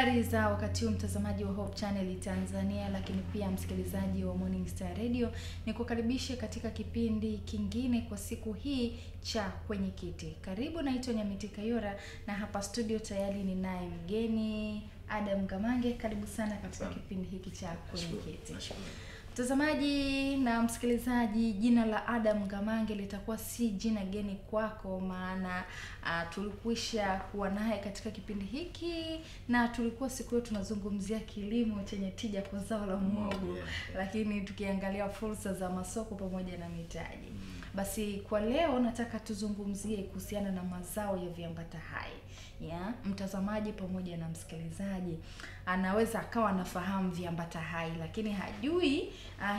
Habari za wakati huu mtazamaji wa Hope Channel Tanzania, lakini pia msikilizaji wa Morning Star Radio. Nikukaribishe katika kipindi kingine kwa siku hii cha Kwenye Kiti. Karibu, naitwa Nyamiti Kayora na hapa studio tayari ninaye mgeni Adam Gamange. Karibu sana katika kipindi hiki cha Kwenye Kiti. Mtazamaji na msikilizaji, jina la Adam Gamange litakuwa si jina geni kwako, maana tulikwisha kuwa naye katika kipindi hiki na tulikuwa siku hiyo tunazungumzia kilimo chenye tija kwa zao la muhogo, lakini tukiangalia fursa za masoko pamoja na mitaji. Basi kwa leo nataka tuzungumzie kuhusiana na mazao ya viambata hai. Mtazamaji pamoja na msikilizaji anaweza akawa anafahamu viambata hai, lakini hajui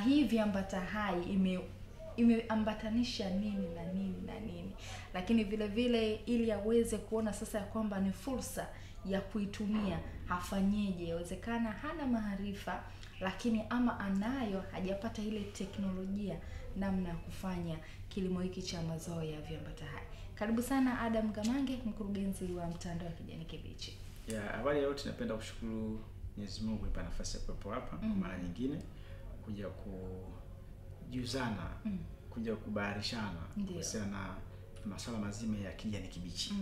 hii viambata hai imeambatanisha nini na nini na nini. Lakini vile vile ili aweze kuona sasa ya kwamba ni fursa ya kuitumia, hafanyeje? Inawezekana hana maarifa, lakini ama anayo, hajapata ile teknolojia namna ya kufanya kilimo hiki cha mazao ya viambata hai. Karibu sana Adam Gamange, mkurugenzi wa mtandao wa Kijani Kibichi. Awali ya yote napenda kushukuru Mwenyezi Mungu kunipa nafasi ya kuwepo hapa kwa mara nyingine, kuja kujuzana, kuja kubarishana kuhusiana na masuala mazima ya kijani kibichi.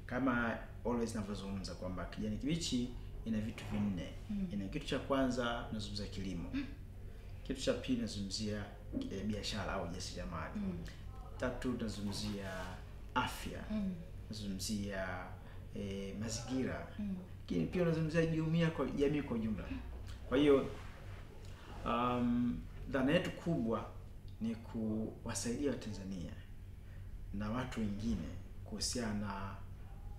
Kama always ninavyozungumza kwamba kijani kibichi ina vitu vinne. Ina kitu cha kwanza tunazungumzia kilimo. Kitu cha pili tunazungumzia biashara au jasiriamali. Tatu tunazungumzia afya. Tunazungumzia mazingira. Lakini pia tunazungumzia jamii kwa ujumla. Kwa hiyo dhana yetu kubwa ni kuwasaidia Watanzania na watu wengine kuhusiana na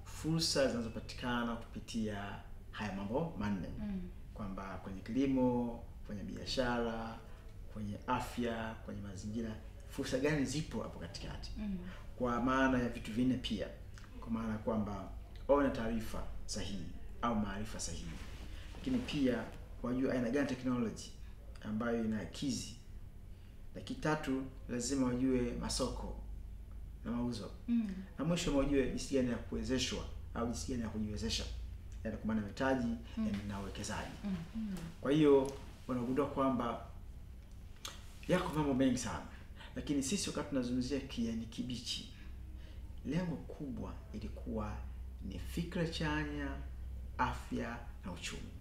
fursa zinazopatikana kupitia haya mambo manne. Kwamba kwenye kilimo, kwenye biashara, kwenye afya, kwenye mazingira, fursa gani zipo hapo katikati. Kwa maana ya vitu vinne pia. Kwa maana kwamba wawe na taarifa sahihi au maarifa sahihi. Lakini pia wajue aina gani technology ambayo inakidhi. Lakini tatu, lazima wajue masoko na mauzo. Na mwisho wajue jinsi gani ya kuwezeshwa au jinsi gani ya kujiwezesha, yaani kwa maana mitaji na uwekezaji. Kwa hiyo wanagundua kwamba yako mambo mengi sana. Lakini sisi wakati tunazungumzia kijani kibichi, lengo kubwa ilikuwa ni fikra chanya, afya na uchumi.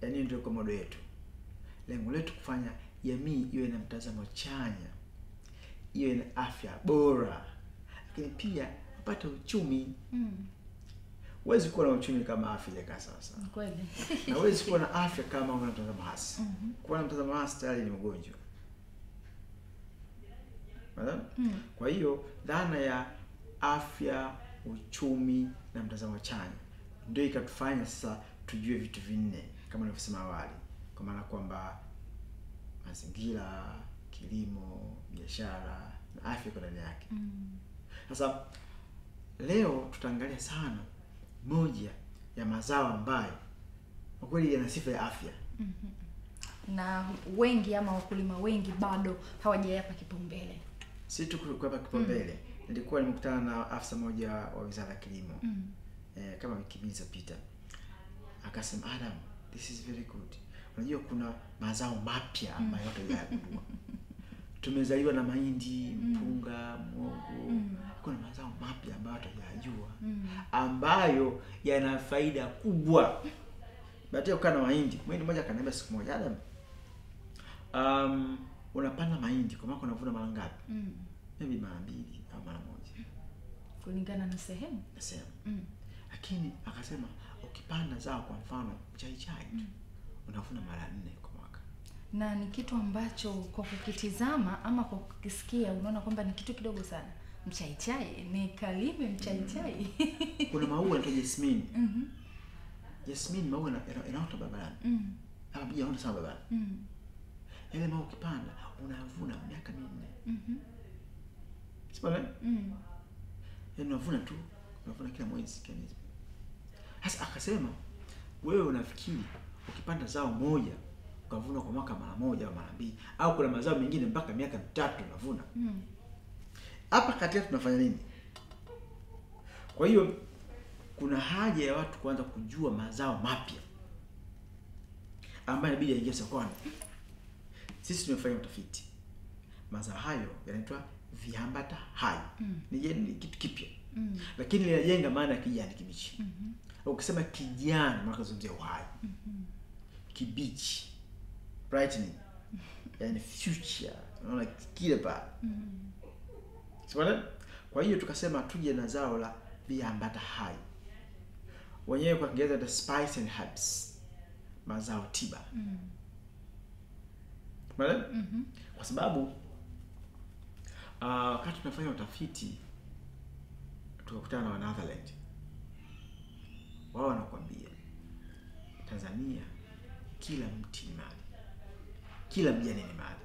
Yaani ndio kwa modo yetu. Lengo letu kufanya jamii iwe na mtazamo chanya, iwe na afya bora, lakini pia upate uchumi. Huwezi kuwa na uchumi kama afya haijakaa sawa sawa. Kweli. Na huwezi kuwa na afya kama una mtazamo hasi. Kuwa na mtazamo hasi tayari ni mgonjwa. Kwa hiyo dhana ya afya, uchumi na mtazamo chanya ndio ikatufanya sasa tujue vitu vinne kama nilivyosema awali. Kwa maana kwamba mazingira, kilimo, biashara na afya kwa ndani yake. Sasa leo tutaangalia sana moja ya mazao ambayo kwa kweli yana sifa ya afya. Na wengi ama wakulima wengi bado hawajayapa kipaumbele. Si tu kuwapa kipaumbele. Nilikuwa nimekutana na afisa mmoja wa Wizara ya Kilimo kama wiki mbili zilizopita. Akasema, Adam, this is very good. Unajua kuna mazao mapya ambayo watu hawajagundua. Tumezaliwa na mahindi, mpunga, muhogo. Kuna mazao mapya ambayo watu hawajajua, ambayo yana faida kubwa. Baada ya kukaa na mahindi, mmoja akaniambia siku moja, Adam, unapanda mahindi kwa mwaka unavuna mara ngapi? Maybe mara 2 au mara 1. Kulingana na sehemu. Lakini akasema ukipanda zao kwa mfano chai unavuna mara 4 kwa mwaka. Na ni kitu ambacho kwa kukitizama ama kwa kukisikia unaona kwamba ni kitu kidogo sana. Mchai ni kalime mchai. Kuna maua yanaitwa jasmine. Jasmine maua inaota barabarani. Ama pia inaota sana barabarani. Ile maua ukipanda unavuna miaka 4. Sipole? Yaani unavuna kila mwezi miezi. Sasa akasema wewe unafikiri ukipanda zao moja ukavuna kwa mwaka mara 1 au mara 2 au kuna mazao mengine mpaka miaka 3 unavuna. Hapa katikati tunafanya nini? Kwa hiyo kuna haja ya watu kuanza kujua mazao mapya ambayo inabidi yaingie sokoni. Sisi tumefanya utafiti. Mazao hayo yanaitwa viambata hai. Ni kitu kipya. Lakini linajenga maana ya kijani kibichi. Ukisema kijani maana unazungumzia uhai. Kibichi, brightening, yani future, unaona kile pale. Sawa? Kwa hiyo tukasema tuje na zao la viambata hai. Wenyewe kwa Kiingereza the spice and herbs, mazao tiba. Sawa? Kwa sababu wakati tunafanya utafiti tukakutana na Netherlands. Wao wanakuambia Tanzania kila mti ni mali, kila mjani ni mali,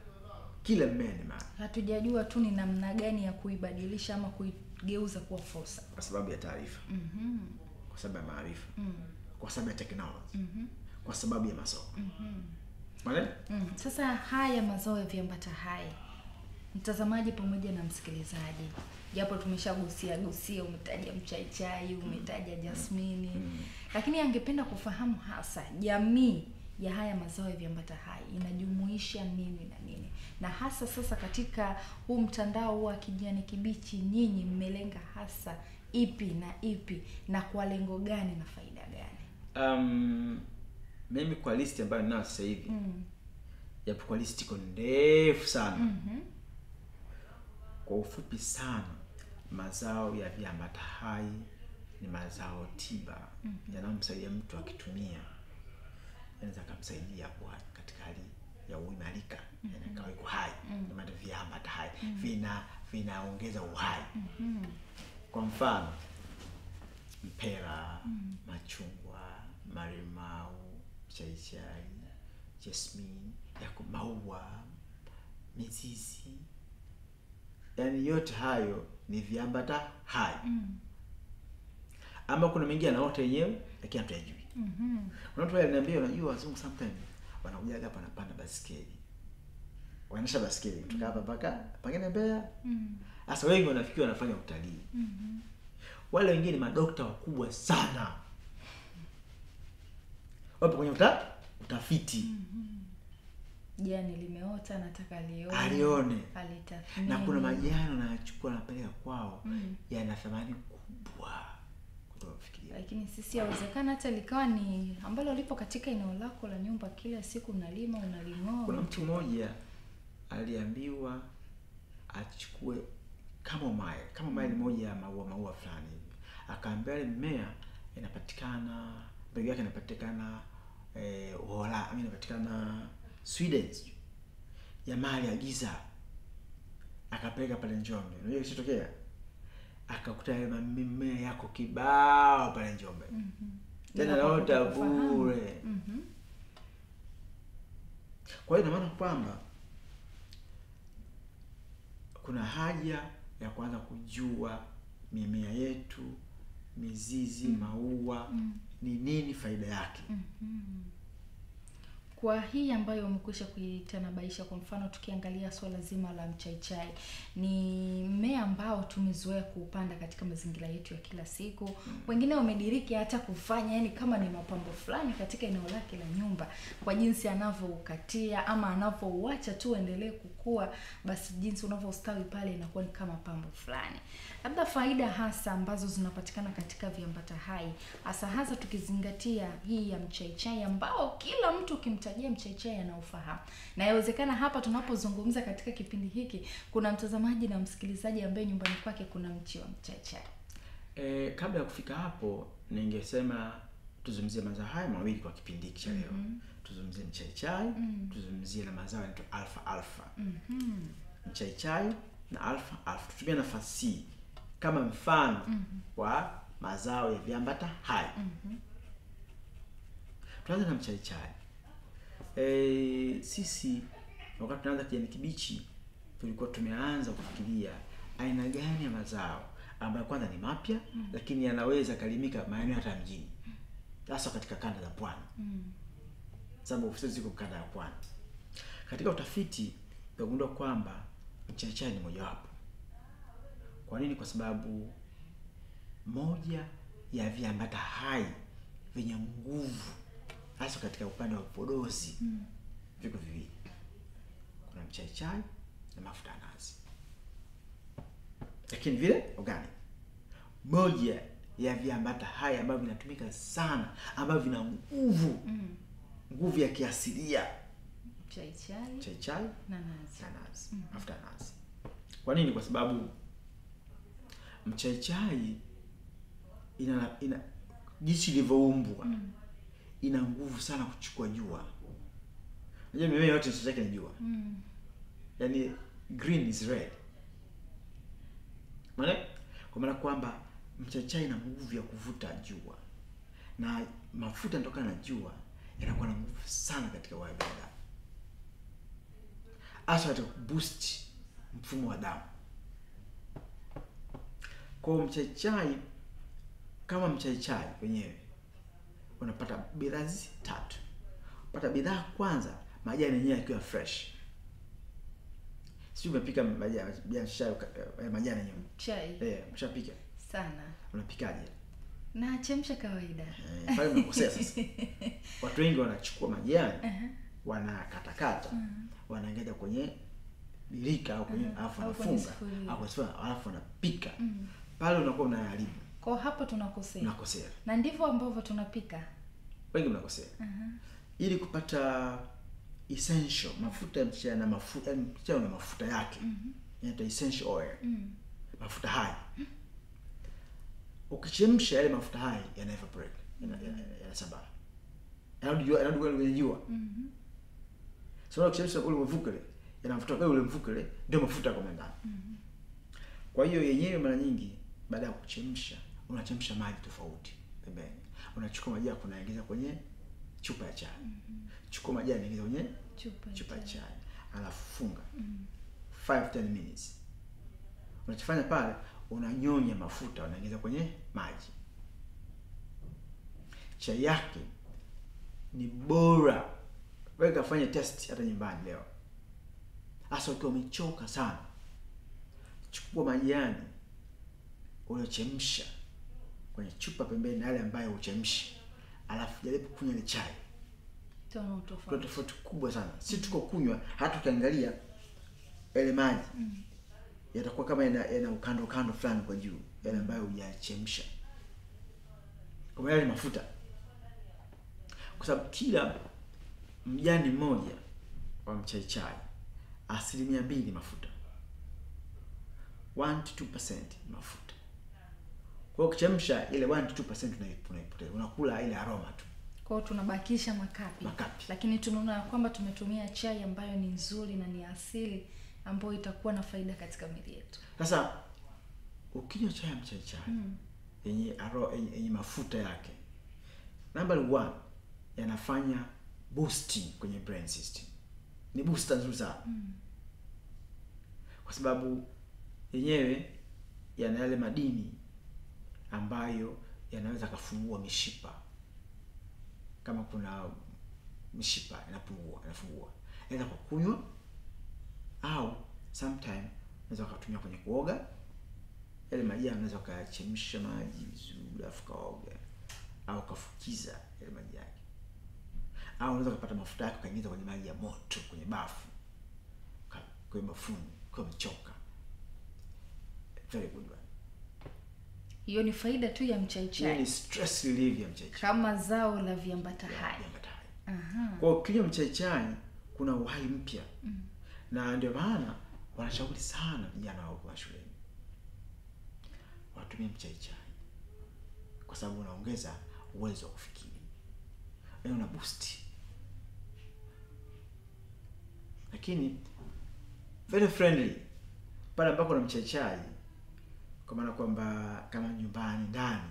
kila mmea ni mali. Hatujajua tu ni namna gani ya kuibadilisha ama kuigeuza kuwa fursa. Kwa sababu ya taarifa, kwa sababu ya maarifa, kwa sababu ya technology, kwa sababu ya masoko. Sasa haya mazao ya viambata hai, mtazamaji pamoja na msikilizaji, japo tumeshagusia umetaja mchaichai, umetaja jasmini, lakini angependa kufahamu hasa jamii ya haya mazao ya viambata hai inajumuisha nini na nini, na hasa sasa katika huu mtandao wa kijani kibichi nyinyi mmelenga hasa ipi na ipi, na kwa lengo gani na faida gani? Mimi kwa listi ambayo ninayo sasa hivi, yapo kwa listi iko ndefu sana. Kwa ufupi sana, mazao ya viambata hai ni mazao tiba yanayomsaidia mtu akitumia, yanaweza kumsaidia kwa katika hali ya uimarika, yanakawa iko hai. Maana viambata hai vinaongeza uhai. Kwa mfano mpera, machungwa, marimau, chaichai, jasmine, yako maua, mizizi, yani yote hayo ni viambata hai. Ama kuna mengine anaota yenyewe lakini hatujui. Watu wananiambia, unajua wazungu sometimes wanakuja hapa wanapanda basikeli, wanaendesha basikeli kutoka hapa mpaka pengine Mbeya. Sasa wengi wanafikiri wanafanya utalii. Wale wengine madokta wakubwa sana wapo kwenye utafiti. Jani limeota, nataka alione. Alitathmini. Na kuna majani wanachukua napeleka kwao, yana thamani kubwa kutoka kufikiria. Lakini sisi yawezekana hata likawa ni ambalo lipo katika eneo lako la nyumba, kila siku unalima, unaling'oa. Kuna mtu mmoja aliambiwa achukue kama maili moja ya maua fulani hivi. Akaambia ile mmea inapatikana, mbegu yake inapatikana inapatikana Sweden, ya mali ya giza. Akapeleka pale Njombe. Unajua kisitokea? Akakuta ile mimea yako kibao pale Njombe. Tena naota bure. Kwa hiyo ina maana kwamba kuna haja ya kuanza kujua mimea yetu, mizizi, maua, ni nini faida yake. Kwa hii ambayo umekwisha kuitanabaisha, kwa mfano tukiangalia swala zima la mchaichai, ni mmea ambao tumezoea kuupanda katika mazingira yetu ya kila siku. Wengine wamediriki hata kufanya yani kama ni mapambo fulani katika eneo lake la nyumba, kwa jinsi anavyoukatia ama anavyouacha tu endelee kukua, basi jinsi unavyostawi pale inakuwa ni kama pambo fulani. Labda faida hasa ambazo zinapatikana katika viambata hai, hasa tukizingatia hii ya mchaichai ambao kila mtu ukimtajia mchaichai anaofahamu. Na yawezekana hapa tunapozungumza katika kipindi hiki kuna mtazamaji na msikilizaji ambaye nyumbani kwake kuna mti wa mchaichai. Kabla ya kufika hapo, ningesema tuzungumzie mazao haya mawili kwa kipindi hiki cha leo. Tuzungumzie mchaichai, tuzungumzie na mazao yanaitwa alfalfa. Mchaichai na alfalfa. Tutumie nafasi kama mfano wa mazao ya viambata hai. Tuanze na mchaichai. Sisi wakati tunaanza kijani kibichi tulikuwa tumeanza kufikiria aina gani ya mazao ambayo kwanza ni mapya, lakini yanaweza kalimika maeneo hata mjini, hasa katika kanda za pwani. Sababu ofisi ziko kanda ya pwani. Katika utafiti tukagundua kwamba mchaichai ni mojawapo. Kwa nini? Kwa sababu moja ya viambata hai vyenye nguvu hasa katika upande wa vipodozi viko viwili. Kuna mchaichai na mafuta ya nazi. Lakini vile organic. Moja ya viambata haya ambavyo vinatumika sana, ambavyo vina nguvu ya kiasilia, mchaichai na nazi. Mafuta ya nazi. Kwa nini? Kwa sababu mchaichai ina jinsi ilivyoumbwa, ina nguvu sana kuchukua jua. Unajua mimea yote chanzo chake ni jua. Yaani green is red. Kwa maana kwamba mchaichai ina nguvu ya kuvuta jua, na mafuta yanatokana na jua yanakuwa na nguvu sana katika uhai wa binadamu, hasa katika boost mfumo wa damu. Kwa mchaichai, kama mchaichai wenyewe unapata bidhaa tatu. Unapata bidhaa kwanza, majani yenyewe yakiwa fresh. Sio umepika majani yenyewe chai. Mshapika Sana. Unapikaje? Na chemsha kawaida. Pale unakosea sasa. Watu wengi wanachukua majani, wanakatakata, wanaongeza kwenye birika au kwenye alafu wanafunga, alafu wanapika. Pale unakuwa unaharibu. Kwa hapo tunakosea. Unakosea. Na ndivyo ambavyo tunapika. Wengi mnakosea. Ili kupata essential mafuta ya mchaichai na mchaichai na mafuta yake, inaitwa essential oil. Mafuta haya ukichemsha yale mafuta haya yana evaporate, yanasambaa, yanarudi kwenye jua. So ukichemsha ule mvuke yanafuta kwa ule mvuke ndio mafuta kwa ndani. Kwa hiyo yenyewe mara nyingi baada ya kuchemsha, unachemsha maji tofauti pembeni. Unachukua maji yako unaingiza kwenye chupa ya chai. Chukua maji unaingiza kwenye chupa ya chai. Alafu funga 5-10 minutes. Unachofanya pale, unanyonya mafuta unaingiza kwenye maji. Chai yake ni bora. Wewe kafanya test hata nyumbani leo. Hasa ukiwa umechoka sana, chukua majani uliochemsha kwenye chupa pembeni na yale ambayo uchemshi, alafu jaribu kunywa ile chai. Tofauti kubwa sana. Si tuko kunywa, hata ukiangalia ile maji yatakuwa kama yana ukando fulani kwa juu, yale ambayo hujachemsha. Kwa yale mafuta. Kwa sababu kila mjani mmoja wa mchaichai 2% mafuta. 1-2% mafuta. Kwa ukichemsha ile 1-2% unaipoteza. Unakula ile aroma tu. Kwa hiyo tunabakisha makapi. Lakini tunaona kwamba tumetumia chai ambayo ni nzuri na ni asili, ambayo itakuwa na faida katika miili yetu. Sasa ukinywa chai ya mchaichai yenye mafuta yake, number 1 yanafanya boosting kwenye brain system. Ni booster nzuri sana. Kwa sababu yenyewe yana yale madini ambayo yanaweza kufungua mishipa. Kama kuna mishipa inafungua. Inaweza kwa kunywa, au sometime unaweza kutumia kwenye kuoga. Yale maji unaweza kuyachemsha maji vizuri afu kaoga, au kafukiza yale maji yake. Au unaweza kupata mafuta yake kaingiza kwenye maji ya moto kwenye bafu. Kwa bafuni, kwa mchoka. Very good one. Hiyo ni faida tu ya mchaichai. Hiyo ni stress relief ya mchaichai. Kama zao la viambata hai. Kwa kile mchaichai kuna uhai mpya. Na ndio maana wanashauri sana vijana wa shuleni watumie mchaichai. Kwa sababu unaongeza uwezo wa kufikiri. Una boost. Lakini very friendly pale ambako kuna mchaichai, kwa maana kwamba kama nyumbani ndani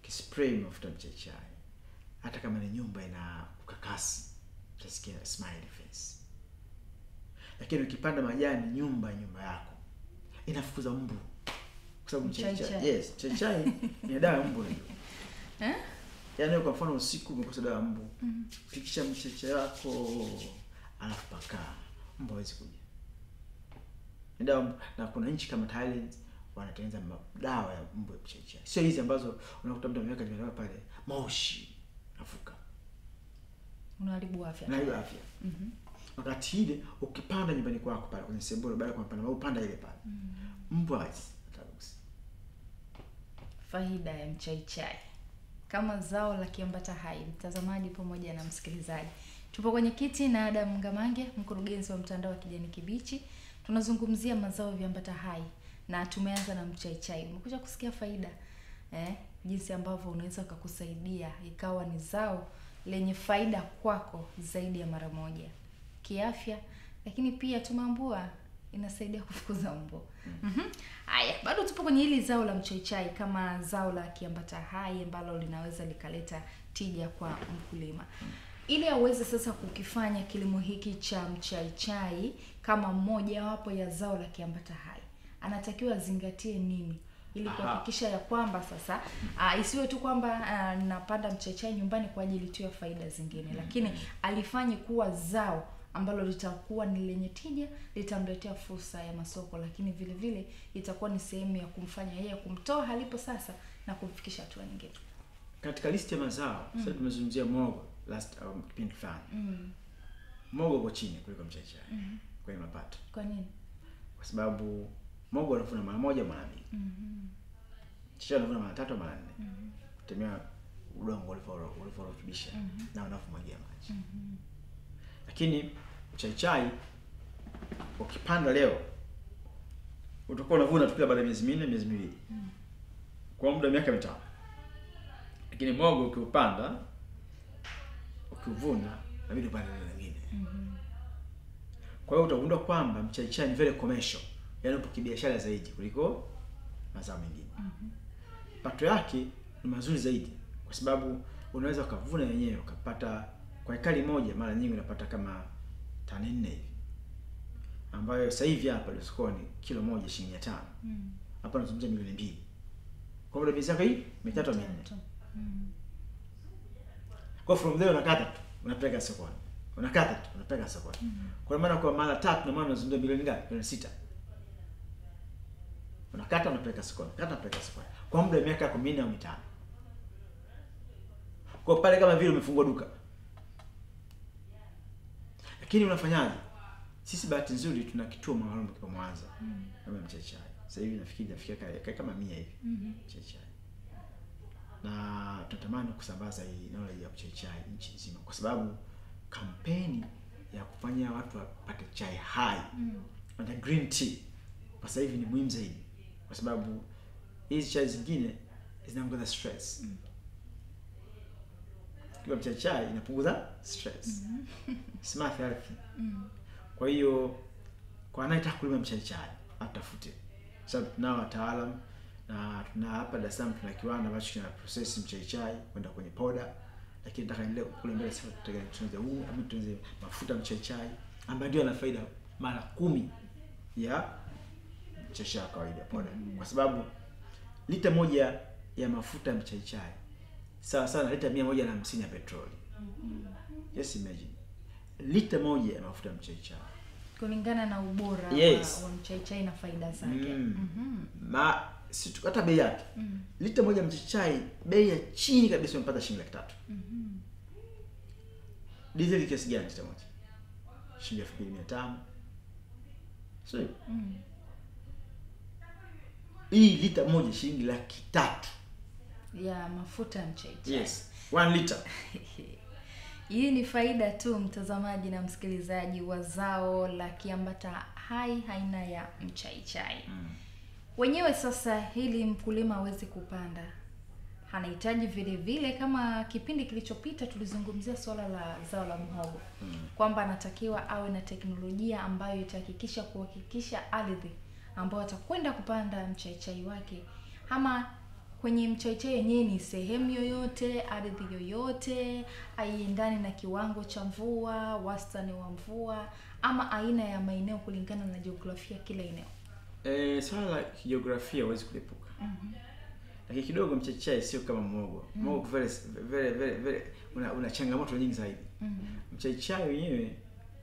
kispray mafuta mchaichai, hata kama ni nyumba ina ukakasi utasikia smile face. Lakini ukipanda majani nyumba yako inafukuza mbu, kwa sababu mchaichai mchaichai ni dawa ya mbu. Yaani kwa mfano usiku umekosa dawa ya mbu, pikisha mchaichai wako alafu paka, mbu hawezi kuja. Na kuna nchi kama Thailand wanatengeneza dawa ya mbu ya mchaichai. Sio hizi ambazo unakuta mtu ameweka dawa pale moshi nafuka. unaharibu afya. Unaharibu afya. Wakati ile ukipanda nyumbani kwako pale kwenye sebule, baada ya kupanda upanda ile pale. Mbwa atagusa. Faida ya mchaichai kama zao la kiambata hai, mtazamaji pamoja na msikilizaji. Tupo kwenye kiti na Adam Ngamange, mkurugenzi wa mtandao wa Kijani Kibichi. Tunazungumzia mazao ya viambata hai na tumeanza na mchaichai. Umekuja kusikia faida jinsi ambavyo unaweza kukusaidia ikawa ni zao lenye faida kwako zaidi ya mara moja kiafya, lakini pia tumeambua inasaidia kufukuza mbu. Haya, bado tupo kwenye hili zao la mchaichai kama zao la kiambata hai ambalo linaweza likaleta tija kwa mkulima. Ili aweze sasa kukifanya kilimo hiki cha mchaichai kama mmoja wapo ya zao la kiambata hai, anatakiwa azingatie nini ili kuhakikisha ya kwamba sasa isiwe tu kwamba napanda mchaichai nyumbani kwa ajili tu ya faida zingine, lakini alifanye kuwa zao ambalo litakuwa ni lenye tija, litamletea fursa ya masoko, lakini vile vile itakuwa ni sehemu ya kumfanya yeye kumtoa halipo sasa na kumfikisha hatua nyingine. Katika listi ya mazao, sasa tumezungumzia mogo last kipindi fulani. Mogo uko chini kuliko mchaichai kwenye mapato. Kwa nini? Kwa sababu mogo unavuna mara moja mara mbili. Mchaichai unavuna mara 3 mara 4. Kutegemea udongo ulivyorutubisha na unavomwagia maji. Lakini mchaichai ukipanda leo utakuwa unavuna tu baada ya miezi 4 miezi 2. Kwa muda wa miaka 5. Lakini mogo ukiupanda ukivuna inabidi upande mwingine. Kwa hiyo utagundua kwamba mchaichai ni very commercial, yaani upo kibiashara zaidi kuliko mazao mengine. Pato yake ni mazuri zaidi kwa sababu unaweza ukavuna yenyewe ukapata kwa ekari moja mara nyingi unapata kama tani 4 hivi. Ambayo sasa hivi hapa sokoni kilo moja shilingi 500. Hapa tunazungumzia milioni 2. Kwa muda miezi hii 3 4. Kwa from there unakata tu, unapeleka sokoni. Unakata tu, unapeleka sokoni. Kwa maana kwa mara 3 na maana unazungumzia milioni ngapi? Milioni 6. Unakata unapeleka sokoni. Kata unapeleka sokoni. Kwa muda wa miaka 4 au 5. Kwa pale kama vile umefungua duka. Lakini unafanyaje? Sisi bahati nzuri tuna kituo maalum kwa Mwanza kama mchaichai. Sasa hivi nafikia kama 100 hivi mchaichai. Na tunatamani kusambaza hii knowledge ya mchaichai nchi nzima kwa sababu kampeni ya kufanya watu wapate chai hai na green tea kwa sasa hivi ni muhimu zaidi kwa sababu hizi chai zingine zinaongeza stress. Kwa mchaichai inapunguza stress. Smart healthy. Kwa hiyo kwa anayetaka kulima mchaichai atafute. Sababu tunao wataalamu na tuna hapa Dar es Salaam tuna kiwanda ambacho kina process mchaichai kwenda kwenye powder, lakini nataka leo kule mbele sasa tutatengeneza tutengeneze mafuta mchaichai ambayo ndio yana faida mara 10 ya mchaichai kawaida powder. Kwa sababu lita moja ya mafuta mchaichai sawa sana lita 150 ya petroli. Yes, imagine. Lita moja ya mafuta mchaichai kulingana na ubora wa mchaichai na faida zake. Hata bei yake. Lita moja mchaichai bei ya chini kabisa unapata shilingi 300,000. Diesel kiasi gani lita moja? Shilingi 2,500. Sio? Hii lita moja shilingi 300,000 ya mafuta mchaichai. Yes, 1 liter. Hii ni faida tu mtazamaji na msikilizaji wa zao la kiambata hai aina ya mchaichai. Wenyewe sasa hili mkulima aweze kupanda, anahitaji vile vile kama kipindi kilichopita tulizungumzia swala la zao la mhogo. Kwamba anatakiwa awe na teknolojia ambayo kuhakikisha ardhi ambayo atakwenda kupanda mchaichai wake ama kwenye mchaichai yenyewe ni sehemu yoyote, ardhi yoyote, haiendani na kiwango cha mvua, wastani wa mvua ama aina ya maeneo kulingana na jiografia kila eneo. Swala la jiografia huwezi kuepuka. Lakini kidogo mchaichai sio kama mhogo. Mhogo very una changamoto nyingi zaidi. Mchaichai wenyewe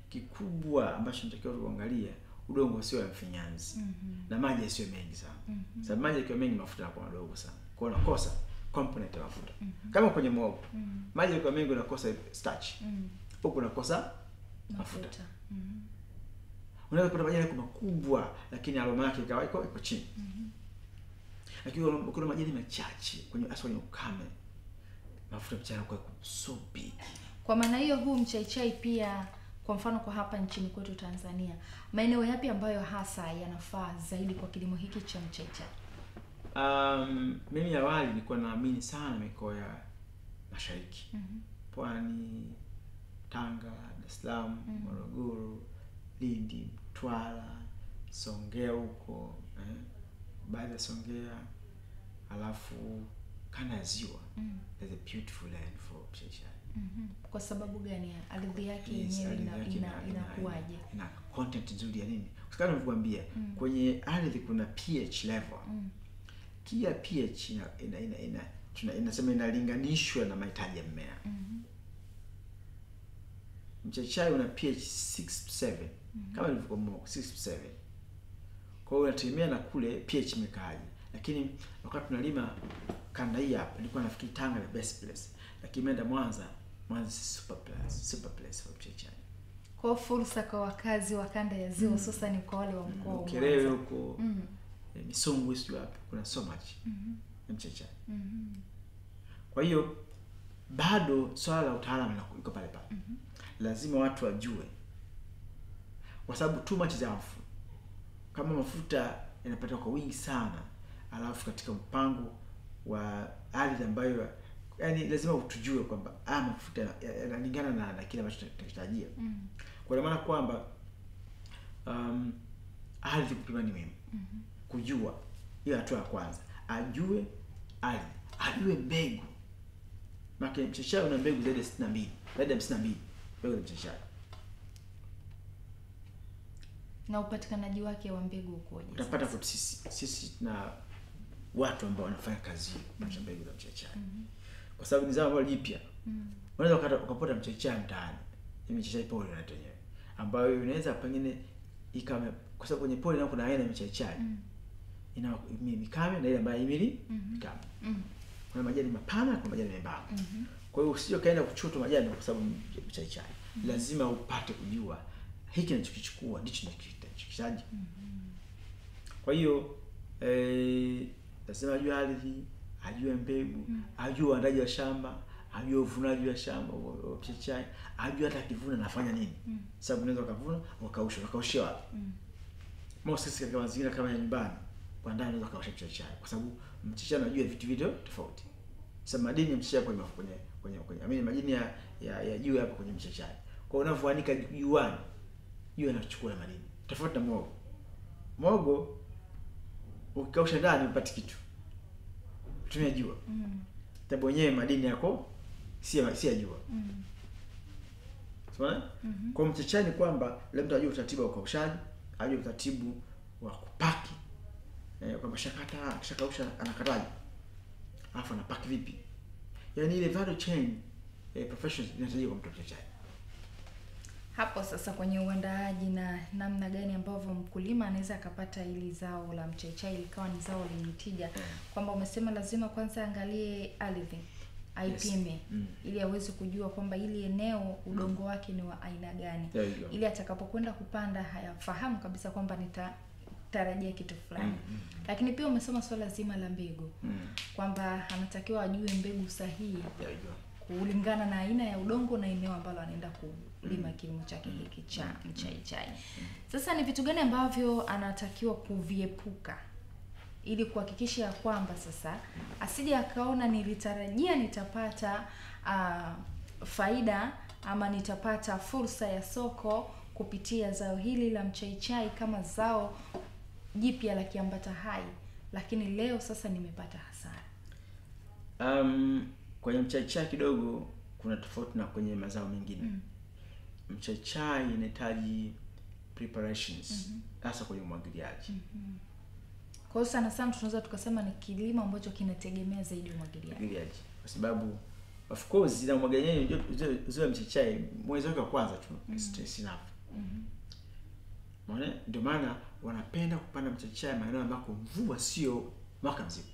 kikubwa ambacho tunatakiwa kuangalia udongo sio ya mfinyanzi na maji yasiyo mengi sana. Sababu maji yakiwa mengi mafuta yanakuwa madogo sana. Kwa hiyo unakosa component ya mafuta. Kama kwenye mhogo, maji yakiwa mengi unakosa starch. huko unakosa mafuta. Unaweza kupata majani yako makubwa lakini aroma yake iko chini. Lakini kuna majani machache kwenye ukame, mafuta mchana kwa so big. Kwa maana hiyo huu mchaichai pia, kwa mfano kwa hapa nchini kwetu Tanzania, maeneo yapi ambayo hasa yanafaa zaidi kwa kilimo hiki cha mchaichai? Mimi awali nilikuwa naamini sana mikoa ya mashariki. Pwani, Tanga, Dar es Salaam, Morogoro, Lindi, Mtwara, Songea huko, baada ya Songea, alafu kanda ya ziwa. There's a beautiful land for mchaichai. Kwa sababu gani? Ardhi yake yenyewe inakuaje? Ina content nzuri ya nini? Usikana nikuambia, kwenye ardhi kuna pH level. Kila pH inasema inalinganishwa na mahitaji ya mmea. Mchaichai una pH 6 to 7. Kama ilivyokuwa mwoko 6 to 7. Kwa hiyo unategemea na kule pH imekaaje. Lakini wakati tunalima kanda hii hapa, nilikuwa nafikiri Tanga the best place. Lakini nenda Mwanza super place for mchaichai. Kwa fursa kwa wakazi wa kanda ya ziwa, hususan kwa wale wa mkoa wa Ukerewe huko, Misungwi sio hapa, kuna so much mchaichai. Kwa hiyo bado swala la utaalamu liko pale pale. Lazima watu wajue, kwa sababu too much is harmful. Kama mafuta yanapata kwa wingi sana, alafu katika mpango wa ardhi ambayo, yani lazima utujue kwamba mafuta yanalingana na kile ambacho tunatarajia. Kwa maana kwamba ardhi kupima ni muhimu. Kujua hiyo hatua ya kwanza. Ajue ardhi, ajue mbegu. Maana mchaichai una mbegu zaidi ya 62, zaidi ya 52 mbegu za mchaichai. Na upatikanaji wake wa mbegu ukoje? Utapata kwa sisi na watu ambao wanafanya kazi ya mbegu za mchaichai. Kwa sababu ni zao ambalo jipya. Unaweza ukapata mchaichai mtaani. Ni mchaichai pori na yenyewe, ambayo inaweza pengine ikame, kwa sababu kwenye pori na kuna aina ya mchaichai. Ina mikame na ile ambayo imili mikame. Kuna majani mapana, kuna majani membamba. Kwa hiyo usije kaenda kuchota majani kwa sababu mchaichai. Lazima upate kujua hiki ninachokichukua ndicho ninachokichaji. Kwa hiyo lazima ajue ardhi, ajue mbegu, ajue uandaji wa shamba, ajue uvunaji wa shamba wa mchaichai, ajue hata akivuna nafanya nini. Sababu unaweza kuvuna ukaushia wapi. Sisi katika mazingira kama ya nyumbani, kwa ndani unaweza kausha mchaichai, kwa sababu mchaichai unajua vitu tofauti. Sasa madini ya mchaichai kwenye madini ya juu hapa kwenye mchaichai. Kwa unavyoanika juani, jua inachukua na madini. Tofauti na muhogo. Muhogo ukikausha ndani upate kitu. Tumia jua. Sababu wenyewe madini yako si ya jua. Sawa? Kwa mchaichai ni kwamba labda ajue utaratibu wa ukaushaji, ajue utaratibu wa kupaki. Kwamba shakausha anakataje. Alafu anapaki vipi? Yaani ile value chain professionals inahitajika kwa mtu mchaichai. Hapo sasa kwenye uandaaji na namna gani ambavyo mkulima anaweza akapata ili zao la mchaichai likawa ni zao lenye tija, kwamba umesema lazima kwanza angalie ardhi, aipime, ili aweze kujua kwamba ili eneo udongo wake ni wa aina gani, ili atakapokwenda kupanda hayafahamu kabisa kwamba nitatarajia kitu fulani. Lakini pia umesema swala zima la mbegu, kwamba anatakiwa ajue mbegu sahihi kulingana na aina ya udongo na eneo ambalo anaenda kulima kilimo chake hiki cha mchaichai. Sasa ni vitu gani ambavyo anatakiwa kuviepuka ili kuhakikisha kwamba sasa asije akaona nilitarajia nitapata faida ama nitapata fursa ya soko kupitia zao hili la mchaichai kama zao jipya la kiambata hai, lakini leo sasa nimepata hasara? Kwenye mchaichai kidogo kuna tofauti na kwenye mazao mengine. Mchaichai inahitaji preparations, hasa kwenye umwagiliaji. Kwa hiyo sana tunaweza tukasema ni kilimo ambacho kinategemea zaidi umwagiliaji. Kwa sababu of course ina umwagiliaji zile mchaichai mwezi wa kwanza tu stress enough. Maana ndio maana wanapenda kupanda mchaichai maeneo ambako mvua sio mwaka mzima.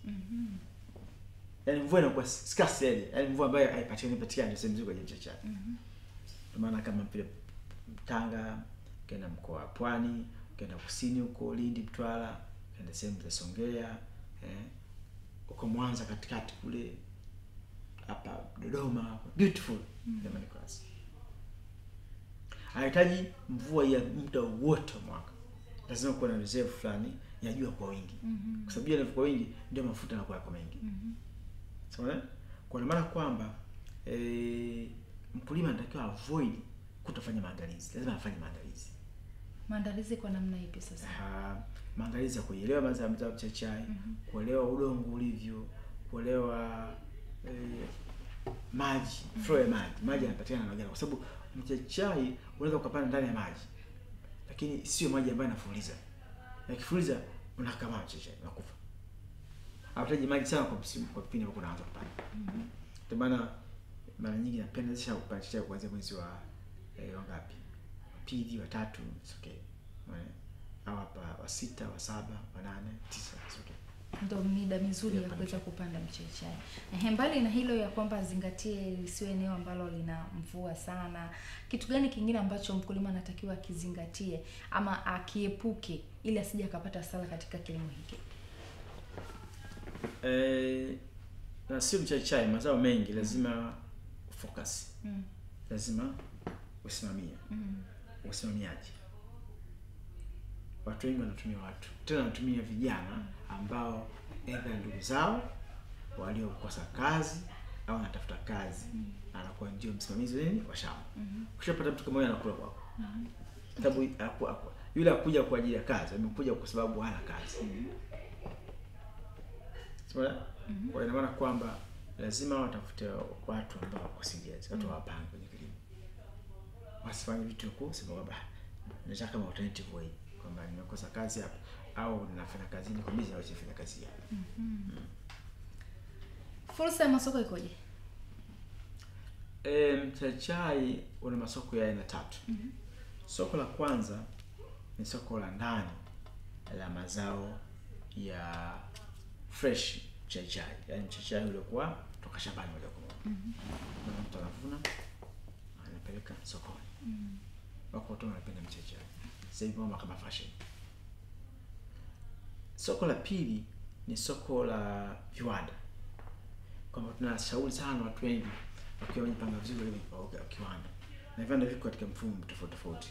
Yaani mvua inakuwa scarce, yaani mvua ambayo haipatikani sehemu nzuri kwa mchaichai. maana kama vile Tanga, ukienda mkoa wa Pwani, ukienda kusini huko Lindi, Mtwara, ukienda sehemu za Songea, uko Mwanza katikati kule, hapa Dodoma, beautiful jamani class. Hahitaji mvua ya muda wote mwaka. Lazima kuwa na reserve fulani ya jua kwa wingi. Kwa sababu jua kwa wingi ndio mafuta yanakuwa kwa mengi. Sawa? Kwa maana kwamba mkulima anatakiwa avoid kutofanya maandalizi. Lazima afanye maandalizi. Maandalizi kwa namna ipi sasa? Maandalizi ya kuelewa mazao ya mchaichai, kuelewa udongo ulivyo, kuelewa maji, flow ya maji yanapatikana na gani, kwa sababu mchaichai unaweza ukapanda ndani ya maji, lakini sio maji ambayo yanafuliza. Yakifuliza unakama mchaichai unakufa. Hauhitaji maji sana kwa msimu, kwa kipindi ambapo unaanza kupanda. Ndio maana mara nyingi napendezesha kupanda mchaichai kuanzia mwezi wa wangapi? Pili, wa tatu, it's okay. Au hapa wa 6, wa 7, wa 8, 9, it's okay. Ndio mida mizuri ya kuweza kupanda mchaichai. Mbali na hilo ya kwamba zingatie lisiwe eneo ambalo lina mvua sana, kitu gani kingine ambacho mkulima anatakiwa akizingatie ama akiepuke ili asije akapata hasara katika kilimo hiki? Na sio mchaichai, mazao mengi lazima focus. Lazima usimamie. Usimamiaji. Watu wengi wanatumia tena wanatumia vijana ambao aidha ndugu zao waliokosa kazi au anatafuta kazi, anakuwa ndio msimamizi wa shamba. Ukishapata mtu kama huyo anakula kwako. Sababu yule akuja kwa ajili ya kazi, amekuja kwa sababu hana kazi. Sawa? Kwa ina maana kwamba lazima watafute watu ambao wako serious, watu wapange kwenye kilimo. Wasifanye vitu kwa sababu nataka kama alternative way, kwamba nimekosa kazi hapa au ninafanya kazi ni kwa mimi naweza kazi hapa. Fursa ya masoko ikoje? Mchaichai una masoko ya aina 3. Soko la kwanza ni soko la ndani la mazao ya fresh mchaichai, yaani mchaichai uliokuwa kutoka shambani moja kwa moja. Mtu anavuna anapeleka sokoni. Wako watu wanapenda mchaichai. Sasa hivi kama fashion. Soko la pili ni soko la viwanda. Kama tunashauri sana watu wengi wakiwa wanapanga vizuri kwa kiwanda. Na viwanda viko katika mfumo tofauti tofauti.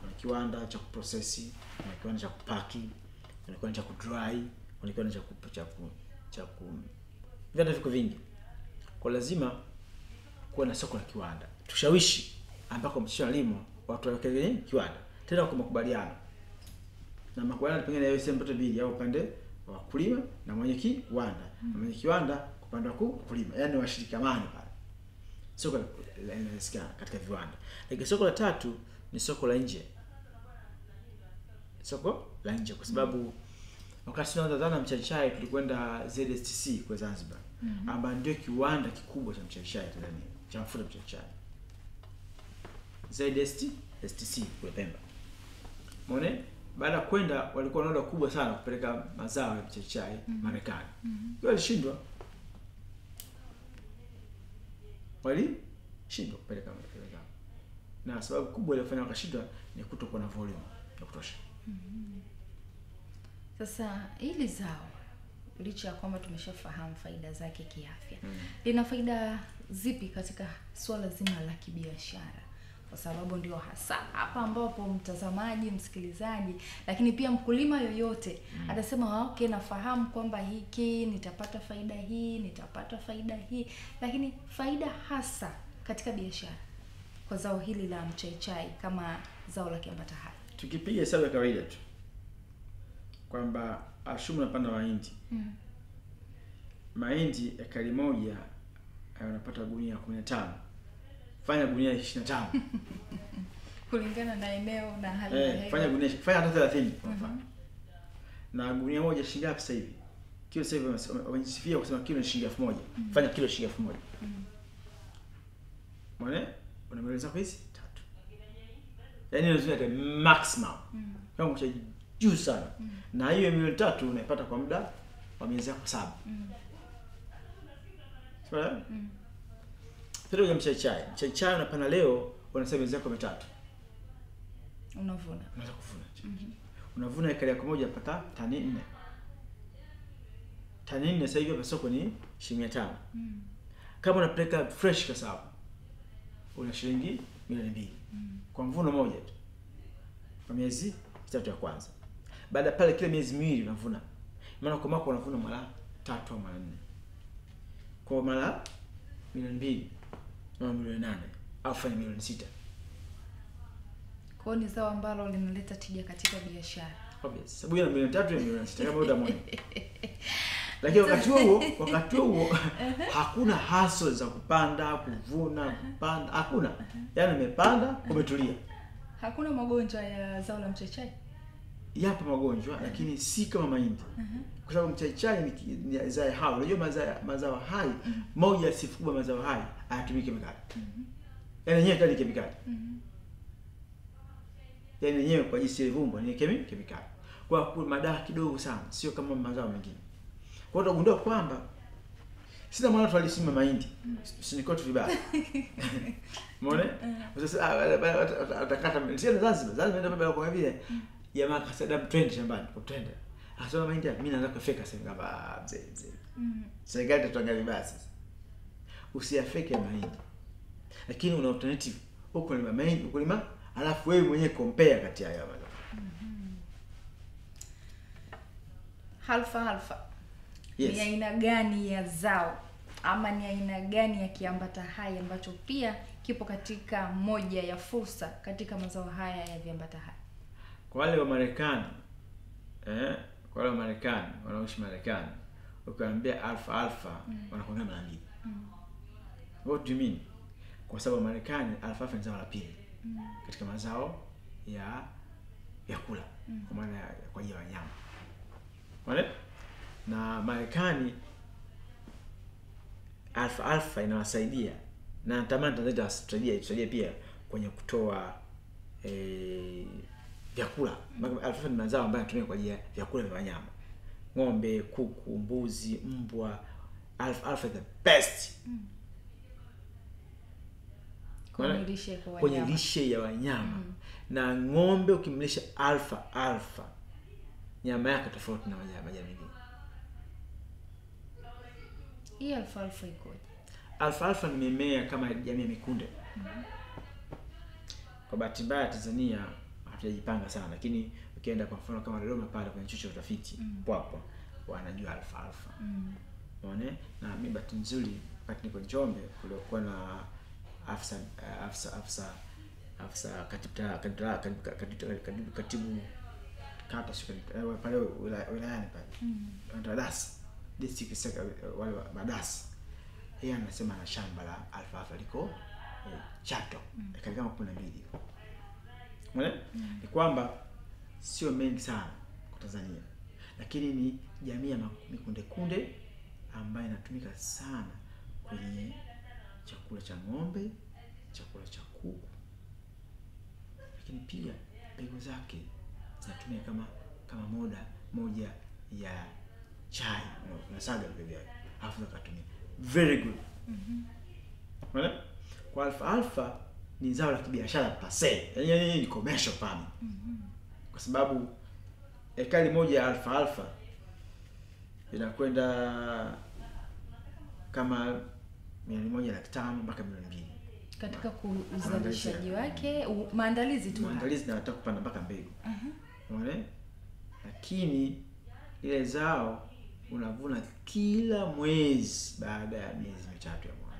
Kuna kiwanda cha kuprocess, kuna kiwanda cha kupaki, kuna kiwanda cha kudry, kuna kiwanda cha viwanda viko vingi. Kwa lazima kuwa na soko la kiwanda. Tushawishi ambako mchalimo watu waweke kwenye kiwanda. Tena kwa makubaliano. Na makubaliano pengine yawe sehemu zote mbili, au upande wa wakulima na mwenye kiwanda. Na mwenye kiwanda upande wa wakulima, yaani washirikamane pale. Soko linasikia katika viwanda. Lakini soko la tatu ni soko la nje. Soko la nje kwa sababu wakati tunaanza dhana mchaichai tulikwenda ZSTC kwa Zanzibar. Ambapo ndio kiwanda kikubwa cha mchaichai Tanzania, cha mafuta mchaichai. ZSTC kule Pemba. Muone baada ya kwenda walikuwa na oda kubwa sana kupeleka mazao ya mchaichai Marekani. Walishindwa. Kupeleka Marekani. Na sababu kubwa iliyofanya wakashindwa ni kutokuwa na volume ya kutosha. Sasa hili zao licha ya kwamba tumeshafahamu faida zake kiafya, lina faida zipi katika swala zima la kibiashara? Kwa sababu ndio hasa hapa ambapo mtazamaji, msikilizaji, lakini pia mkulima yoyote atasema okay, nafahamu kwamba hiki nitapata faida hii, nitapata faida hii, lakini faida hasa katika biashara kwa zao hili la mchaichai kama zao la kiambata hai. Tukipiga hesabu ya kawaida tu kwamba ashumu napanda mahindi. Mahindi ekari moja unapata gunia 15. Fanya gunia 25. Kulingana na eneo na hali ya hewa. Fanya hata 30 kwa mfano. Na gunia moja shilingi ngapi sasa hivi? Kilo sasa hivi wamejisifia kusema kilo ni shilingi 1000. Fanya kilo shilingi 1000. Mwana unamaliza kwa hizi 3. Yaani unazungumza maximum. Kama cha juu sana. Na hiyo milioni 3 unaipata kwa muda wa miezi 7. Sawa? Pero ya mchaichai unapanda leo unasema miezi yako mitatu unavuna. unaweza kuvuna. Unavuna ekari yako moja pata tani 4. Tani 4 sasa hivi hapa soko ni shilingi 500. Kama unapeleka fresh kasawa una shilingi milioni 2. Kwa mvuno moja tu. Kwa miezi 3 ya kwanza. Baada pale kila miezi miwili unavuna. Maana kwa mwaka unavuna mara 3 au mara 4. Kwa mara milioni 2 na milioni 8 au fanya milioni 6. Kwa ni zao ambalo linaleta tija katika biashara. Obvious. Sababu yana milioni 3 na milioni 6 kama utamwona. Lakini wakati huo hakuna hustle za kupanda, kuvuna, kupanda, hakuna. Yaani umepanda, umetulia. Hakuna magonjwa ya zao la mchaichai. Yapo magonjwa lakini si kama mahindi. Kwa sababu mchaichai ni zao hai. Unajua mazao hai, moja ya sifa kubwa mazao hai hayatumii kemikali. Yaani yenyewe kali kemikali. Yaani yenyewe kwa jinsi ilivyo ni kemikali. Kwa madawa kidogo sana, sio kama mazao mengine. Kwa hiyo utagundua kwamba sina maana tualisima mahindi. Usinikote vibaya. Umeona? Sasa atakata sio Zanzibar ndio baba kwa vile jamaa kasada trend shambani, kwa trend. Akasema mahindi mimi naanza kufeka sasa ngamba mzee. Serikali tutaangalia basi. Usiyafeke mahindi. Lakini una alternative. Huko ni mahindi, ukulima, alafu wewe mwenyewe compare kati ya hayo. Alfalfa. Yes. Ni aina gani ya zao ama ni aina gani ya kiambata hai ambacho pia kipo katika moja ya fursa katika mazao haya ya viambata hai? Kwa wale wa Marekani, kwa wale wa Marekani wanaoishi Marekani, ukiwaambia alfalfa wanakuambia mara mbili. What do you mean? Kwa sababu Marekani alfalfa ni zao la pili katika mazao ya vyakula, kwa maana kwa ajili ya wanyama. Unaona? Na Marekani alfalfa inawasaidia na natamani Tanzania itusaidie pia kwenye kutoa vyakula. Alfalfa ni mazao ambayo yanatumika kwa ajili ya vyakula vya wanyama. Ng'ombe, kuku, mbuzi, mbwa. Alfalfa the best. Kwenye lishe ya wanyama. Na ng'ombe ukimlisha alfalfa nyama yake tofauti na wanyama mengine. Hii alfalfa ikoje? Alfalfa ni mimea kama jamii ya mikunde. Kwa bahati mbaya Tanzania hatujajipanga sana, lakini ukienda kwa mfano kama Dodoma pale kwenye chuo cha utafiti hapo wanajua alfalfa. Unaona? Na mimi bahati nzuri wakati niko Njombe kulikuwa na afisa katibu kata sio pale wilayani pale. Ndio district secretary wale madasi. Yeye anasema na shamba la alfalfa liko Chato, kama 12 hivi. Umeona? Ni kwamba sio mengi sana kwa Tanzania. Lakini ni jamii ya mikunde ambayo inatumika sana kwenye chakula cha ng'ombe, chakula cha kuku. Lakini pia mbegu zake zinatumika kama moja ya chai. Unasaga mbegu yake. Alafu ukatumia. Very good. Unaona? Kwa alfalfa ni zao la kibiashara pase. Yaani ni commercial farming. Kwa sababu ekari moja ya alfalfa inakwenda kama 1,500,000 mpaka 2,000,000 katika uzalishaji wake, maandalizi tu. Maandalizi na hata kupanda mpaka mbegu. Unaona? Lakini ile zao unavuna kila mwezi baada ya miezi 3 ya mwanzo.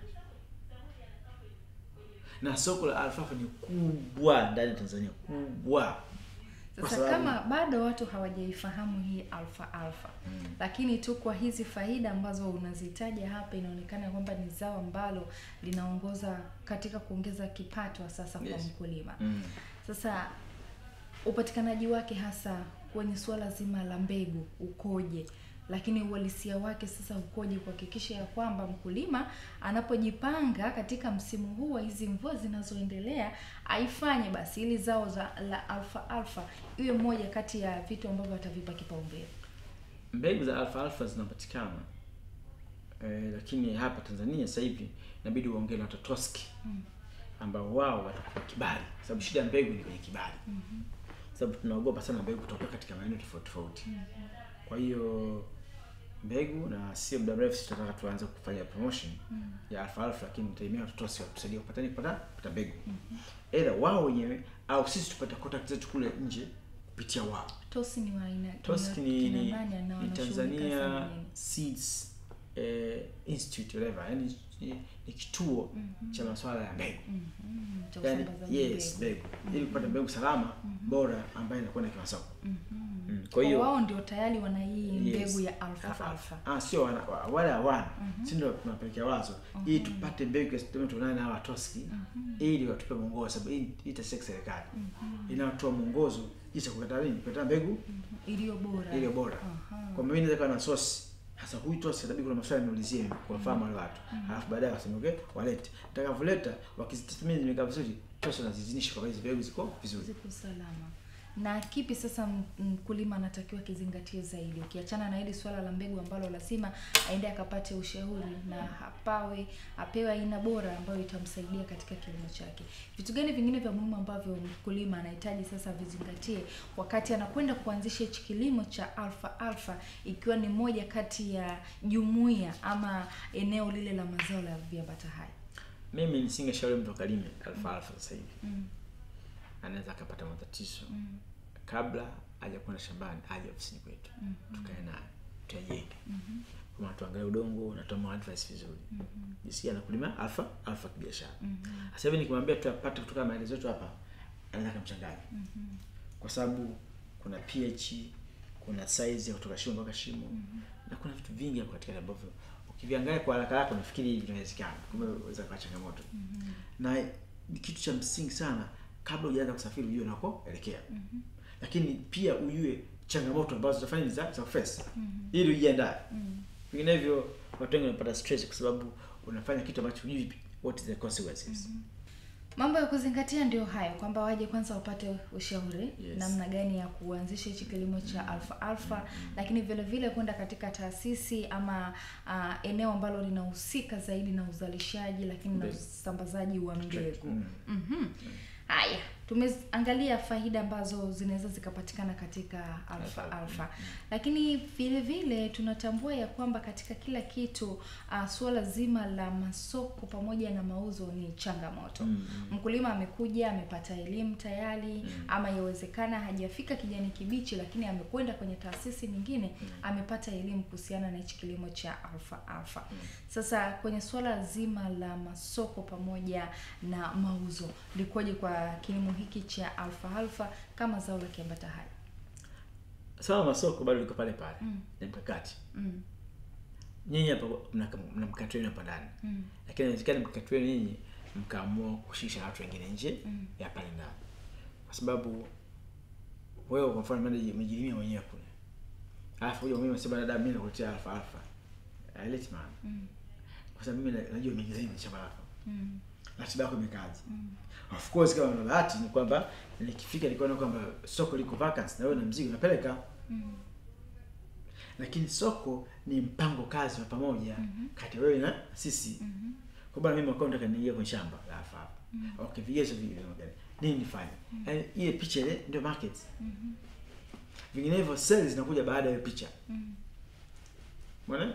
Na soko la alfalfa ni kubwa ndani ya Tanzania, kubwa. Sasa kama bado watu hawajaifahamu hii alfalfa, lakini tu kwa hizi faida ambazo unazitaja hapa inaonekana kwamba ni zao ambalo linaongoza katika kuongeza kipato sasa kwa mkulima. Sasa upatikanaji wake hasa kwenye swala zima la mbegu ukoje? Lakini uhalisia wake sasa ukoje kuhakikisha ya kwamba mkulima anapojipanga katika msimu huu wa hizi mvua zinazoendelea aifanye basi ili zao la alfalfa iwe moja kati ya vitu ambavyo atavipa kipaumbele. Mbegu za alfalfa zinapatikana. Lakini hapa Tanzania sasa hivi inabidi uongee na Totoski. ambao wao watakupa kibali, sababu shida ya mbegu ni kwenye kibali. Sababu tunaogopa sana mbegu kutoka katika maeneo tofauti tofauti. Kwa hiyo mbegu, na sio muda mrefu tutataka tuanze kufanya promotion ya alfalfa, lakini mtaimia watoto watusaidie kupata mbegu. Either wao wenyewe au sisi tupate contact zetu kule nje kupitia wao. TOSCI ni wa aina TOSCI ni Tanzania Seeds Institute whatever, yani ni kituo cha masuala ya mbegu. Yani, yes, mbegu. Ili kupata mbegu salama bora ambayo inakuwa na kiwango. Kwa hiyo wao ndio tayari wana hii mbegu ya alfalfa. Sio wale hawana. Sisi ndio tunapelekea wazo ili tupate mbegu ya tunaona na wa TOSCI ili watupe mwongozo, sababu hii itasaidia serikali. Inatoa mwongozo jinsi ya kupata mbegu iliyo bora. Kwa mimi naweza kuwa na source hasa huyu TOSCI, sababu kuna maswali niulizie kwa fahamu wale watu. Halafu baadaye waseme okay, walete. Nitakavoleta wakizitathmini nimekaa vizuri, TOSCI anazizinisha kwa hizo mbegu ziko vizuri, ziko salama. Na kipi sasa mkulima anatakiwa kizingatie zaidi, ukiachana na hili swala la mbegu ambalo lazima aende akapate ushauri na apewe aina bora ambayo itamsaidia katika kilimo chake? Vitu gani vingine vya muhimu ambavyo mkulima anahitaji sasa vizingatie wakati anakwenda kuanzisha kilimo cha alfalfa, ikiwa ni moja kati ya jumuiya ama eneo lile la mazao la viambata hai? Mimi nisingeshauri mtu akalime alfalfa sasa hivi. Anaweza akapata matatizo kabla hajakwenda shambani, aje ofisini kwetu tukae naye tujenge. Kama tuangalie udongo na tutoa advice vizuri. Jinsi ana kulima alfa kibiashara. Sasa hivi nikimwambia tupate kutoka maelezo yetu hapa, anaweza kumchanganya. Kwa sababu kuna pH, kuna size ya kutoka shimo mpaka shimo, na kuna vitu vingi hapo katika ambavyo ukiviangalia kwa haraka yako unafikiri hivi inawezekana, kumbe unaweza kupata changamoto. Na kitu cha msingi sana, kabla hujaanza kusafiri ujue unakoelekea. Lakini pia ujue changamoto ambazo utafanya ni za face ili ujiandae. Vinginevyo watu wengi wanapata stress kwa sababu unafanya kitu ambacho hujui what is the consequences. Mambo ya kuzingatia ndio hayo, kwamba waje kwanza wapate ushauri namna gani ya kuanzisha hichi kilimo cha alfalfa, lakini vile vile kwenda katika taasisi ama eneo ambalo linahusika zaidi na uzalishaji lakini na usambazaji wa mbegu. Haya, tumeangalia faida ambazo zinaweza zikapatikana katika alfalfa. Lakini vile vile tunatambua ya kwamba katika kila kitu suala zima la masoko pamoja na mauzo ni changamoto. Mkulima amekuja, amepata elimu tayari, ama yawezekana hajafika kijani kibichi, lakini amekwenda kwenye taasisi nyingine, amepata elimu kuhusiana na hichi kilimo cha alfalfa. Sasa kwenye suala zima la masoko pamoja na mauzo, likoje kwa kilimo hiki cha alfalfa kama zao la kiambata hai? Sawa, masoko bado liko pale pale. Ni mkakati. Nyinyi hapa mna mkakati wenu hapa ndani. Lakini inawezekana mkakati wenu nyinyi mkaamua kushirikisha watu wengine nje ya pale ndani. Kwa sababu wewe kwa mfano umejilimia mwenyewe kule. Alafu huyo mimi nasema dada, mimi nakuletea alfalfa. Let man. Kwa sababu mimi najua mengi zaidi shamba lako. Ratiba yako imekaje? Of course kama una bahati ni kwamba nikifika nikaona kwamba soko liko vacant na wewe na mzigo unapeleka. Lakini soko ni mpango kazi wa pamoja kati ya wewe na sisi. Kwa sababu mimi nataka niingie kwenye shamba la alfalfa. Okay, vigezo vile nini nifanye? Yaani ile picha ile ndio market. Vinginevyo sales zinakuja baada ya picha. Umeona?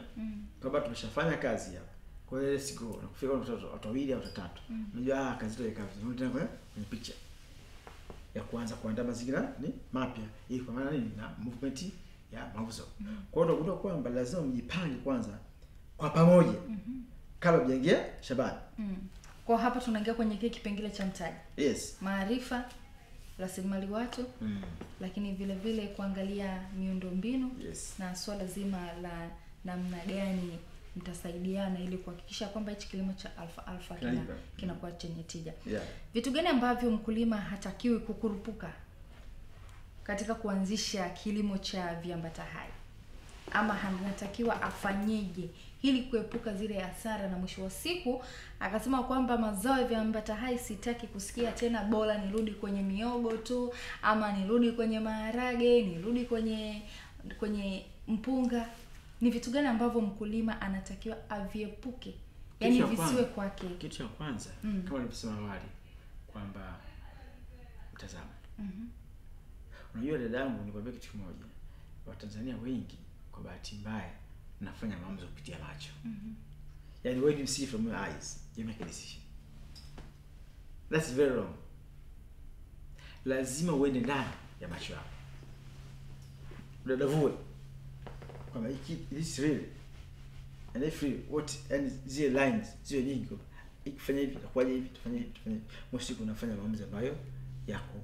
Kwa sababu tumeshafanya kazi hapa. Kwa hiyo let's go. Na kufika watu wawili au watatu. Unajua kazi ile kazi. Unataka kwenye picha ya kuanza kuandaa mazingira ni mapya ili kwa maana nini na movement ya mauzo. Kwa hiyo utakuta kwamba lazima mjipange kwanza kwa pamoja kabla hujaingia shambani. Kwa hapa tunaingia kwenye kile kipengele cha mtaji. Yes. Maarifa, rasilimali watu, lakini vile vile kuangalia miundombinu na swala zima la namna gani mtasaidiana ili kuhakikisha kwamba hichi kilimo cha alfalfa kinakuwa chenye tija. Vitu gani ambavyo mkulima hatakiwi kukurupuka katika kuanzisha kilimo cha viambata hai, ama anatakiwa afanyeje ili kuepuka zile hasara na mwisho wa siku akasema kwamba mazao ya viambata hai sitaki kusikia tena, bora nirudi kwenye miogo tu, ama nirudi kwenye maharage, nirudi kwenye mpunga? Ni vitu gani ambavyo mkulima anatakiwa aviepuke Yaani visiwe kwake. Kitu cha kwanza kama nilivyosema awali kwamba mtazamo. Unajua dadangu, nikwambia kitu kimoja. Watanzania wengi kwa bahati mbaya nafanya maamuzi kupitia macho. Yaani when you see from your eyes, you make a decision. That's very wrong. Lazima uende ndani ya macho yako. Udadavue kwamba this really and if what and zile lines zile nyingi ikifanya hivi itakuwaje hivi, tufanye hivi, tufanye hivi. Mwisho unafanya maamuzi ambayo yako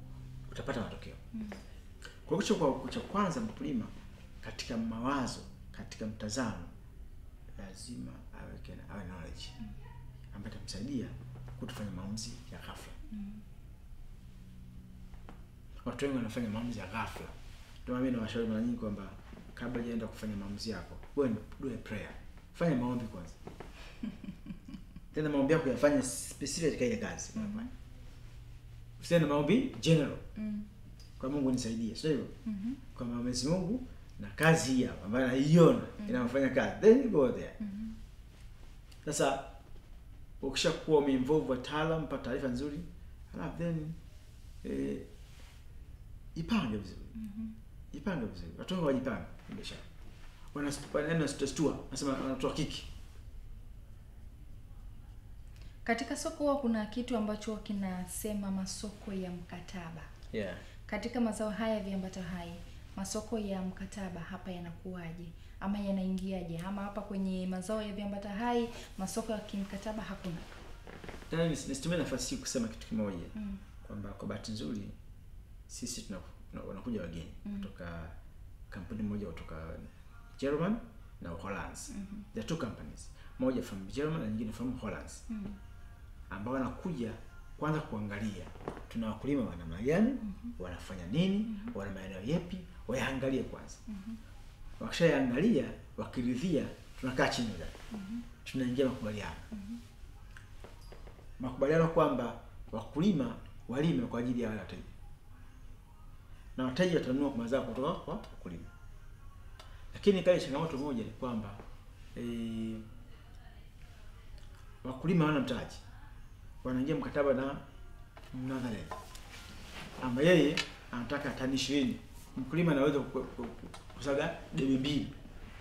utapata matokeo. Kwa hiyo cha kwanza mkulima katika mawazo, katika mtazamo, lazima awe knowledge ambayo itamsaidia kutofanya maamuzi ya ghafla. Watu wengi wanafanya maamuzi ya ghafla. Ndio mimi nawashauri mara nyingi kwamba kabla hujaenda kufanya maamuzi yako, wewe do a prayer. Fanya maombi kwanza. Tena maombi yako yafanye specific katika ile kazi unafanya. Useme maombi general. Kwa Mungu nisaidie, sio hivyo? Kwa Mwenyezi Mungu na kazi hii hapa ambayo naiona inafanya kazi. Then you go there. Sasa ukishakuwa umeinvolve wataalamu, pata taarifa nzuri, alafu then ipange vizuri. Ipange vizuri. Watu wengi wajipange biashara. Wanaenda stua, nasema wanatoa kiki. Katika soko huwa kuna kitu ambacho kinasema masoko ya mkataba. Yeah. Katika mazao haya viambata hai, masoko ya mkataba hapa yanakuwaje? Ama yanaingiaje? Ama hapa kwenye mazao ya viambata hai, masoko ya kimkataba hakuna. Tena nisitumie nafasi hii kusema kitu kimoja. Kwamba kwa bahati nzuri sisi wanakuja wageni kutoka kampuni moja kutoka German na Uholanzi. There are two companies. Moja from German na nyingine from Holland. Ambao wanakuja kwanza kuangalia tuna wakulima wa namna gani, wanafanya nini, wana maeneo yapi, waangalie kwanza. Wakishaangalia, wakiridhia, tunakaa chini ndani. Tunaingia makubaliano. Makubaliano kwamba wakulima walime kwa ajili ya wale wateja. Na wateja watanunua mazao kutoka kwa wakulima. Lakini kale changamoto moja ni kwamba wakulima hawana mtaji. Wanaingia mkataba na Netherlands. Ama yeye anataka tani 20. Mkulima anaweza kusaga debe 2.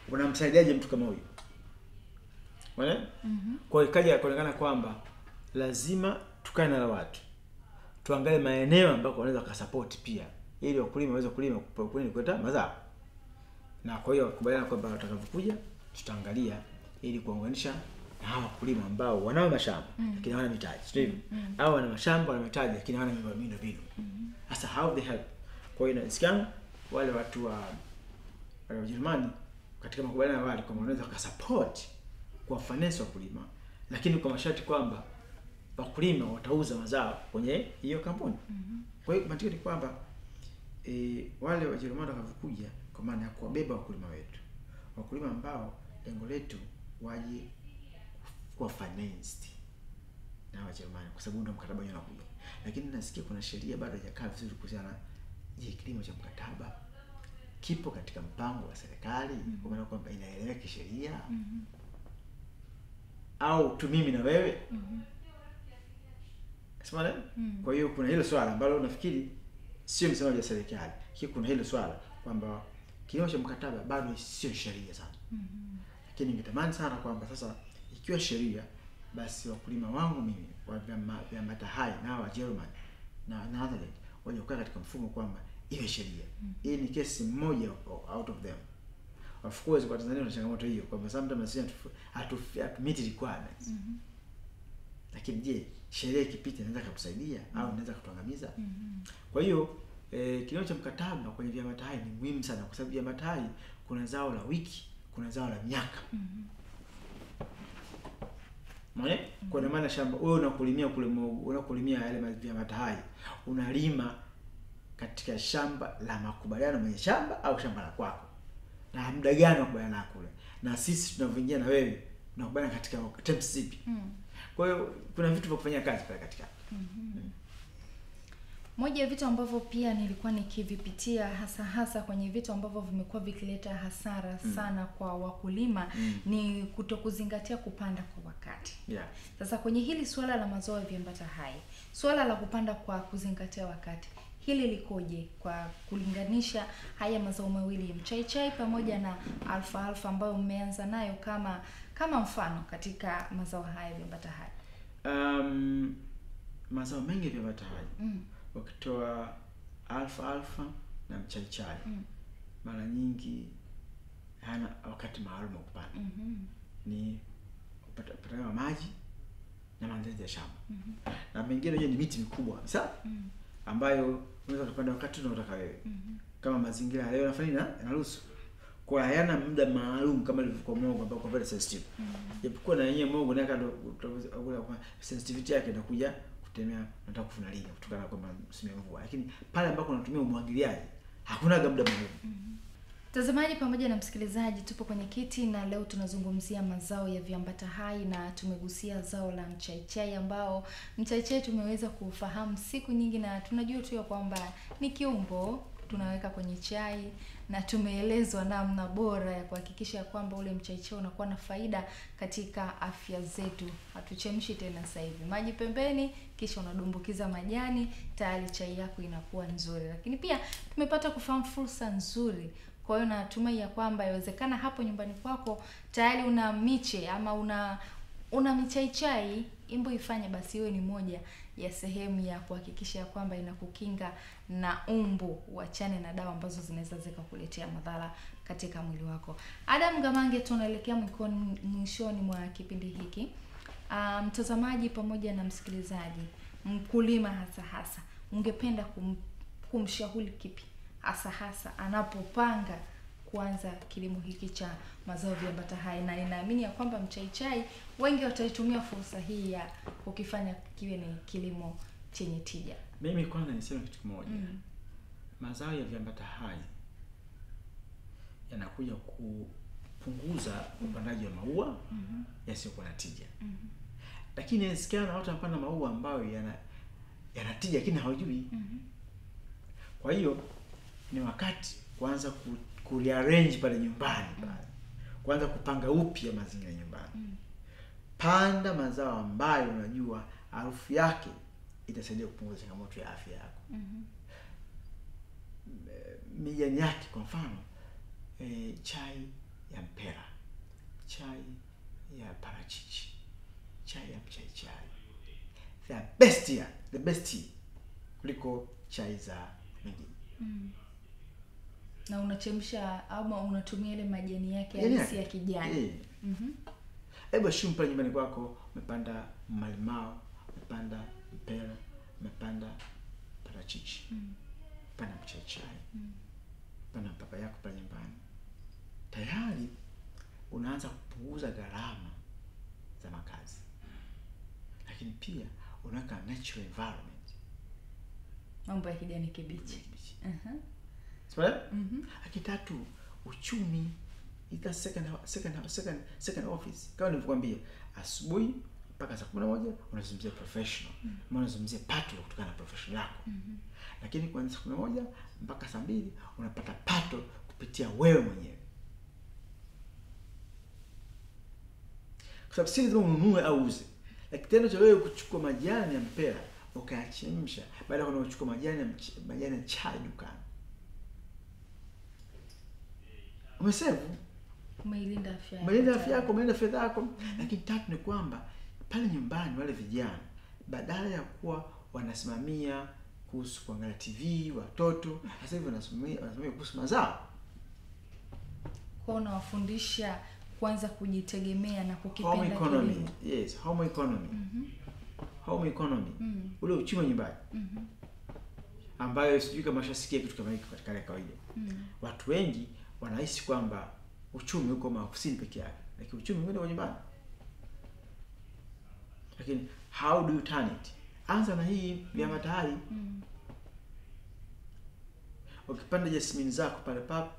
Unamsaidiaje mtu kama huyo? Unaona? Kwa hiyo ikaja kuonekana kwamba lazima tukae na watu. Tuangalie maeneo ambako wanaweza kusupport pia ili wakulima waweze kulima kuleta mazao. Na kwa hiyo kubaliana kwamba watakapokuja tutaangalia ili kuunganisha na hawa wakulima ambao wanao mashamba lakini hawana mitaji. Sio hivyo? Hao wana mashamba wana mitaji lakini hawana miundombinu. Sasa how they help? Kwa hiyo inasikia wale watu wa Ujerumani katika makubaliano wale kwamba wanaweza kusupport kwa finance wakulima lakini kwa masharti kwamba wakulima watauza mazao kwenye hiyo kampuni. Kwa hiyo matokeo ni kwamba wale wa Jerumani watakapokuja kwa maana ya kuwabeba wakulima wetu. Wakulima ambao lengo letu waje kwa financed na wa Jerumani kwa sababu ndio mkataba wenyewe unakuja. Lakini nasikia kuna sheria bado haijakaa vizuri kuhusiana na kilimo cha mkataba kipo katika mpango wa serikali kwa maana kwamba inaeleweka kisheria au tu mimi na wewe. Sema kwa hiyo kuna hilo swala ambalo nafikiri sio msemaji wa serikali. Kuna hilo swala kwamba kilimo cha mkataba bado sio sheria sana. Lakini ningetamani sana kwamba sasa ikiwa sheria basi wakulima wangu mimi wa viambata hai na wa German na Netherlands waje kukaa katika mfumo kwamba iwe sheria. Hii ni kesi moja out of them. Of course kwa Tanzania tuna changamoto hiyo kwamba sometimes sisi hatu meet requirements. Lakini je, sheria ikipita inaweza kutusaidia au inaweza kutuangamiza? Kwa hiyo kilimo cha mkataba kwenye viambata hai ni muhimu sana kwa sababu viambata hai kuna zao la wiki, kuna zao la miaka. Kwa maana shamba wewe unakulimia kule unakulimia yale viambata hai. Unalima katika shamba la makubaliano mwenye shamba au shamba la kwako. Na muda gani unakubaliana kule? Na sisi tunavyoingia na wewe tunakubaliana katika terms zipi? Kwa hiyo kuna vitu vya kufanya kazi pale katikati. Moja ya vitu ambavyo pia nilikuwa nikivipitia hasa kwenye vitu ambavyo vimekuwa vikileta hasara sana kwa wakulima ni kutokuzingatia kupanda kwa wakati. Yeah. Sasa kwenye hili swala la mazao ya viambata hai, swala la kupanda kwa kuzingatia wakati, hili likoje kwa kulinganisha haya mazao mawili, mchaichai pamoja na alfalfa ambayo mmeanza nayo kama mfano katika mazao haya ya viambata hai? Mazao mengi ya viambata hai ukitoa alfalfa na mchaichai mara nyingi hana wakati maalum wa kupanda. Ni upatawa maji na maandalizi ya shamba. Na mengine ni miti mikubwa sawa, ambayo unaweza kupanda wakati unataka wewe. Kama mazingira leo yanafanya yanaruhusu. Kwa hayana muda maalum kama ilivyokuwa mogo ambao kwa very sensitive. Japokuwa na yenyewe mogo naka kwa sensitivity yake inakuja kutemea, nataka kufuna lini kutokana na kwamba msimu wa mvua. Lakini pale ambako unatumia umwagiliaji hakuna muda maalum. Mtazamaji pamoja na msikilizaji, tupo kwenye kiti na leo tunazungumzia mazao ya viambata hai na tumegusia zao la mchaichai, ambao mchaichai tumeweza kufahamu siku nyingi na tunajua tu kwamba ni kiungo tunaweka kwenye chai, na tumeelezwa namna bora ya kuhakikisha kwamba ule mchaichai unakuwa na faida katika afya zetu. Hatuchemshi tena sasa hivi. Maji pembeni, kisha unadumbukiza majani, tayari chai yako inakuwa nzuri. Lakini pia tumepata kufahamu fursa nzuri. Kwa hiyo natumai ya kwamba inawezekana hapo nyumbani kwako tayari una miche ama una michaichai, imbo ifanye basi iwe ni moja ya sehemu ya kuhakikisha kwamba inakukinga na umbu, wachane na dawa ambazo zinaweza zikakuletea madhara katika mwili wako. Adam Gamange, tunaelekea mwishoni mwa kipindi hiki. Mtazamaji pamoja na msikilizaji, mkulima hasa ungependa kumshauri kipi hasa anapopanga kuanza kilimo hiki cha mazao ya viambata hai? Na ninaamini ya kwamba mchaichai wengi wataitumia fursa hii ya kukifanya kiwe ni kilimo chenye tija. Mimi kwanza niseme kitu kimoja. Mazao ya viambata hai yanakuja kupunguza upandaji wa maua yasiyokuwa na tija. Lakini inasikiana watu wanapanda maua ambayo yana tija lakini hawajui. Kwa hiyo ni wakati kuanza kurearrange pale nyumbani pale. Kuanza kupanga upya mazingira nyumbani. Panda mazao ambayo unajua harufu yake itasaidia kupunguza changamoto ya afya yako. Mijani yake kwa mfano chai ya mpera, chai ya parachichi, chai ya mchaichai. The best kuliko chai za mengine. Na unachemsha ama unatumia ile majani yake halisi ya kijani. Hebu shumpa nyumbani kwako, umepanda malimao, umepanda mpera, umepanda parachichi, umepanda mchaichai, umepanda mpapa yako pale nyumbani. Tayari unaanza kupunguza gharama za makazi. Lakini pia unaweka natural environment. Mambo ya kijani kibichi. Sawa? Akitatu, uchumi. Ita second office. Kama nilivyokuambia, asubuhi mpaka saa 11 unazungumzia professional. Unazungumzia pato kutokana na profession yako. Lakini kuanzia saa 11 mpaka saa 2 unapata pato kupitia wewe mwenyewe. Kwa sababu si lazima ununue au uze. Lakini tena cha wewe kuchukua majani ya mpera ukayachemsha, baada ya kuchukua majani ya chai dukani, umesave, umeilinda afya yako, umelinda fedha yako. Lakini tatu ni kwamba pale nyumbani wale vijana badala ya kuwa wanasimamia kuhusu kuangalia TV watoto, sasa hivi wanasimamia kuhusu mazao. Kwa unawafundisha kwanza kujitegemea na kukipenda home economy. Yes, home economy. Home economy. Ule uchumi nyumbani. Ambayo sijui kama shasikia kitu kama hiki katika kawaida. Watu wengi wanahisi kwamba uchumi uko maofisini peke yake, lakini uchumi uko nyumbani. Lakini how do you turn it? Anza na hii viambata hai. Ukipanda jasmine zako pale papo,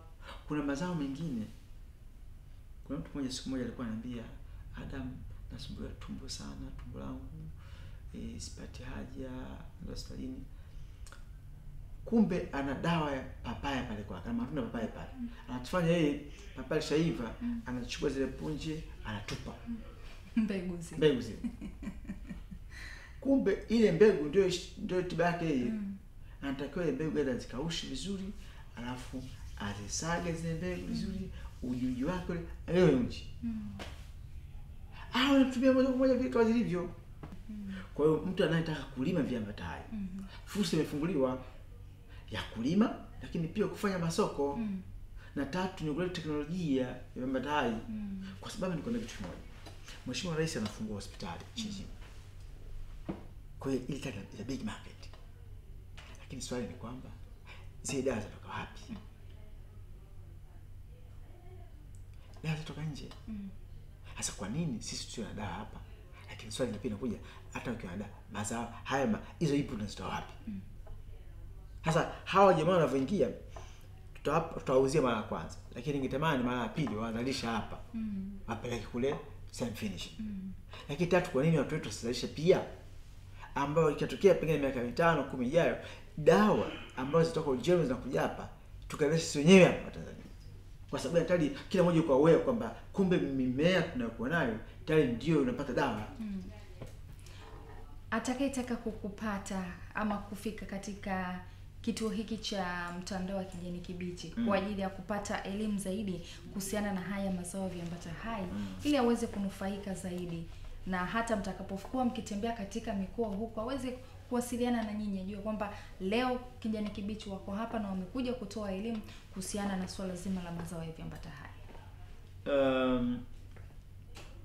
kuna mazao mengine. Kuna mtu mmoja siku moja alikuwa ananiambia, Adam, nasumbuliwa tumbo sana, tumbo langu sipati haja, ndo hospitalini. kumbe ana dawa ya papaya pale kwa kama matunda papaya pale. Anatufanya yeye papaya shaiva, anachukua zile punje, anatupa mbegu zile. Kumbe ile mbegu ndio tiba yake yeye. Anatakiwa ile mbegu ile zikaushi vizuri, alafu azisage zile mbegu vizuri, ujuji wake leo uji. Anatumia moja kwa moja vitu vilivyo. Kwa hiyo mtu anayetaka kulima viambata hai, fursa imefunguliwa ya kulima, lakini pia kufanya masoko. Na tatu ni kuleta teknolojia ya viambata hai. Kwa sababu niko na kitu kimoja. Mheshimiwa Rais anafungua hospitali nchini. Kwa hiyo ile is a big market. Lakini swali ni kwamba zile dawa zinatoka wapi? Dawa zinatoka nje. Sasa kwa nini sisi tusio na dawa hapa? Lakini swali linakuja, hata ukiwa na dawa, mazao haya hizo ipo tunazitoa wapi? Sasa hawa jamaa wanavyoingia tutawauzia mara ya kwanza, lakini ningetamani mara ya pili waanzalisha hapa. Wapeleke kule same finish. Lakini tatu, kwa nini watu wetu wasizalishe pia, ambao ikatokea pengine miaka 5 10 ijayo dawa ambazo zitoka Ujerumani zinakuja hapa tukazalisha sisi wenyewe hapa Tanzania? Kwa sababu tayari kila mmoja yuko aware kwamba kumbe mimea tunayokuwa nayo tayari ndio unapata dawa. Atakayetaka kukupata ama kufika katika kituo hiki cha mtandao wa Kijani Kibichi kwa ajili ya kupata elimu zaidi kuhusiana na haya mazao ya viambata hai, ili aweze kunufaika zaidi, na hata mtakapokuwa mkitembea katika mikoa huko aweze kuwasiliana na nyinyi, ajue kwamba leo Kijani Kibichi wako hapa na wamekuja kutoa elimu kuhusiana na swala zima la mazao ya viambata hai.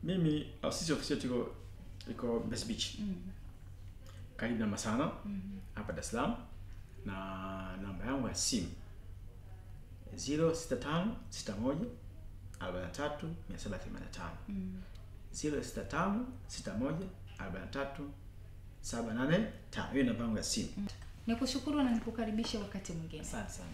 Mimi sisi ofisi yetu iko Mbezi Beach. Karibu na Masana hapa Dar es Salaam, na namba yangu ya simu 065 61 43 785. 065 61 43 785. Hiyo namba yangu ya simu. Nikushukuru na nikukaribisha wakati mwingine. Asante sana.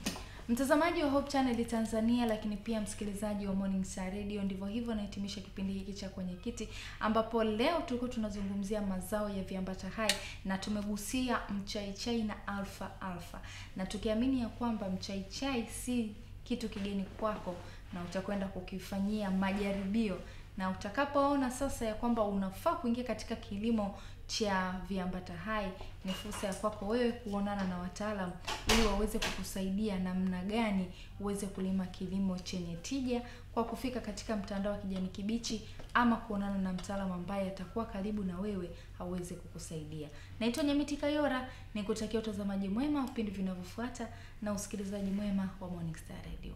Mtazamaji wa Hope Channel Tanzania, lakini pia msikilizaji wa Morning Star Radio, ndivyo hivyo nahitimisha kipindi hiki cha Kwenye Kiti, ambapo leo tulikuwa tunazungumzia mazao ya viambata hai na tumegusia mchaichai na alfalfa, na tukiamini ya kwamba mchaichai si kitu kigeni kwako na utakwenda kukifanyia majaribio, na utakapoona sasa ya kwamba unafaa kuingia katika kilimo cha viambata hai, ni fursa ya kwako wewe kuonana na wataalamu ili waweze kukusaidia namna gani uweze kulima kilimo chenye tija kwa kufika katika mtandao wa Kijani Kibichi, ama kuonana na mtaalamu ambaye atakuwa karibu na wewe aweze kukusaidia. Naitwa Nyamiti Kayora, nikutakia utazamaji mwema wa vipindi vinavyofuata na usikilizaji mwema wa Morning Star Radio.